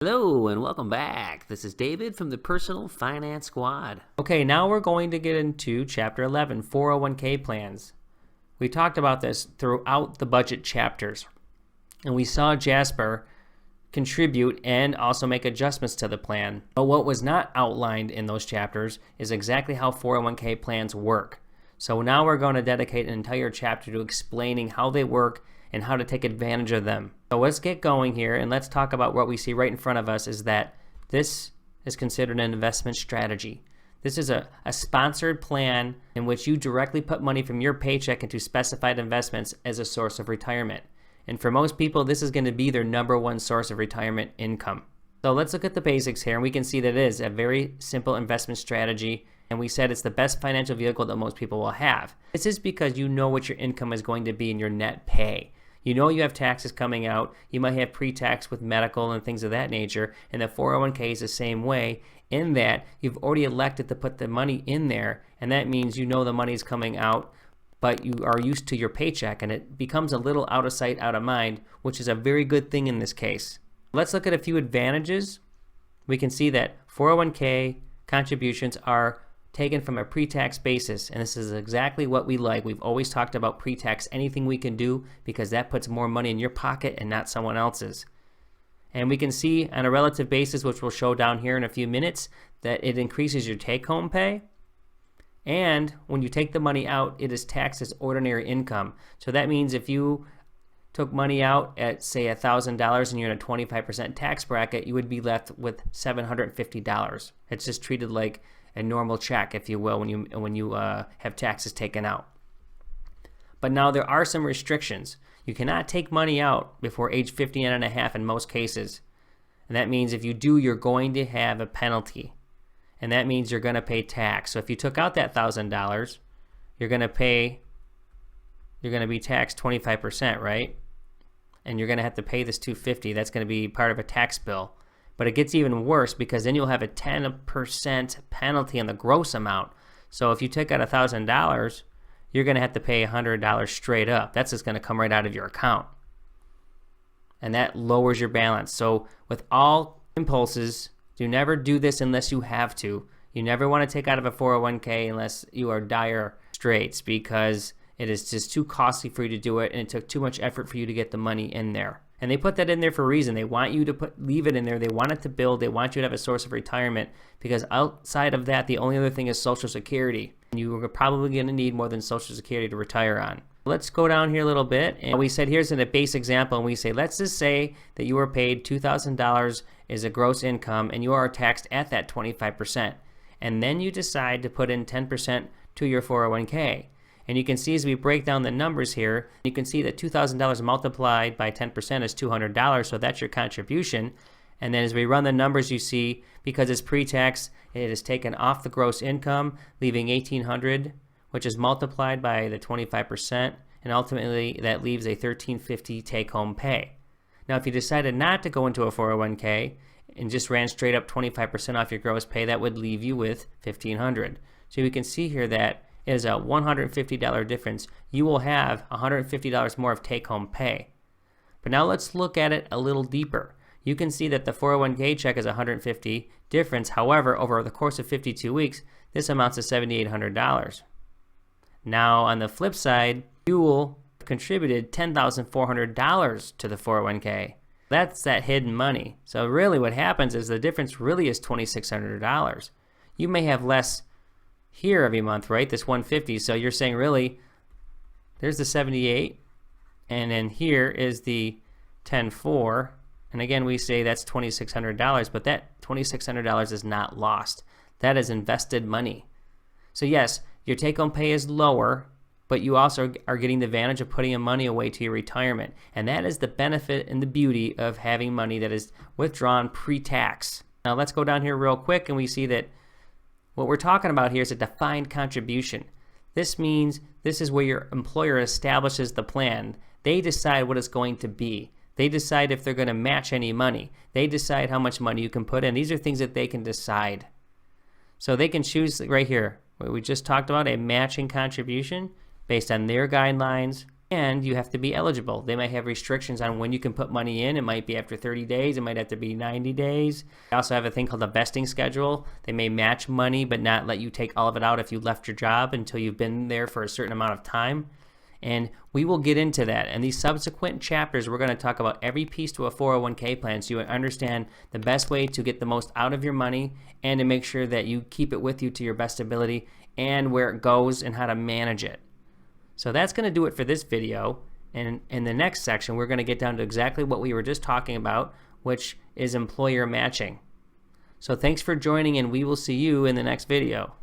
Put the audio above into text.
Hello and welcome back. This is David from the Personal Finance Squad. Okay, now we're going to get into Chapter 11, 401k plans. We talked about this throughout the budget chapters, and we saw Jasper contribute and also make adjustments to the plan. But what was not outlined in those chapters is exactly how 401k plans work. So now we're going to dedicate an entire chapter to explaining how they work and how to take advantage of them. So let's get going here and let's talk about what we see right in front of us is that this is considered an investment strategy. This is a sponsored plan in which you directly put money from your paycheck into specified investments as a source of retirement. And for most people, this is going to be their number one source of retirement income. So let's look at the basics here, and we can see that it is a very simple investment strategy. And we said it's the best financial vehicle that most people will have. This is because you know what your income is going to be in your net pay. You know you have taxes coming out. You might have pre-tax with medical and things of that nature. And the 401k is the same way in that you've already elected to put the money in there. And that means you know the money is coming out, but you are used to your paycheck. And it becomes a little out of sight, out of mind, which is a very good thing in this case. Let's look at a few advantages. We can see that 401k contributions are taken from a pre-tax basis, and this is exactly what we like. We've always talked about pre-tax, anything we can do, because that puts more money in your pocket and not someone else's. And we can see on a relative basis, which we'll show down here in a few minutes, that it increases your take-home pay. And when you take the money out, it is taxed as ordinary income. So that means if you took money out at, say, $1,000 and you're in a 25% tax bracket, you would be left with $750. It's just treated like a normal check, if you will, when you have taxes taken out. But now there are some restrictions. You cannot take money out before age 50 and a half in most cases. And that means if you do, you're going to have a penalty. And that means you're going to pay tax. So if you took out that $1,000, you're going to be taxed 25%, right? And you're going to have to pay this $250. That's going to be part of a tax bill. But it gets even worse because then you'll have a 10% penalty on the gross amount. So if you took out $1,000, you're going to have to pay $100 straight up. That's just going to come right out of your account. And that lowers your balance. So with all impulses, do never do this unless you have to. You never want to take out of a 401k unless you are dire straits, because it is just too costly for you to do it, and it took too much effort for you to get the money in there. And they put that in there for a reason. They want you to leave it in there. They want it to build. They want you to have a source of retirement, because outside of that, the only other thing is Social Security. And you are probably going to need more than Social Security to retire on. Let's go down here a little bit. And we said here's a base example. And we say, let's just say that you were paid $2,000 as a gross income, and you are taxed at that 25%. And then you decide to put in 10% to your 401k. And you can see as we break down the numbers here, you can see that $2,000 multiplied by 10% is $200, so that's your contribution. And then as we run the numbers, you see, because it's pre-tax, it is taken off the gross income, leaving $1,800, which is multiplied by the 25%, and ultimately that leaves a $1,350 take-home pay. Now, if you decided not to go into a 401k and just ran straight up 25% off your gross pay, that would leave you with $1,500. So we can see here that is a $150 difference. You will have $150 more of take-home pay. But now let's look at it a little deeper. You can see that the 401k check is $150 difference. However, over the course of 52 weeks, this amounts to $7,800. Now, on the flip side, you will have contributed $10,400 to the 401k. That's that hidden money. So really what happens is the difference really is $2,600. You may have less here every month, right? This 150. So you're saying really, there's the 78, and then here is the 10.4, and again we say that's $2,600, but that $2,600 is not lost. That is invested money. So yes, your take-home pay is lower, but you also are getting the advantage of putting your money away to your retirement, and that is the benefit and the beauty of having money that is withdrawn pre-tax. Now let's go down here real quick, and we see that what we're talking about here is a defined contribution. This means this is where your employer establishes the plan. They decide what it's going to be. They decide if they're going to match any money. They decide how much money you can put in. These are things that they can decide. So they can choose right here, what we just talked about, a matching contribution based on their guidelines, and you have to be eligible. They might have restrictions on when you can put money in. It might be after 30 days. It might have to be 90 days. They also have a thing called a vesting schedule. They may match money but not let you take all of it out if you left your job until you've been there for a certain amount of time. And we will get into that. And these subsequent chapters, we're going to talk about every piece to a 401k plan so you understand the best way to get the most out of your money and to make sure that you keep it with you to your best ability and where it goes and how to manage it. So that's going to do it for this video. And in the next section, we're going to get down to exactly what we were just talking about, which is employer matching. So thanks for joining, and we will see you in the next video.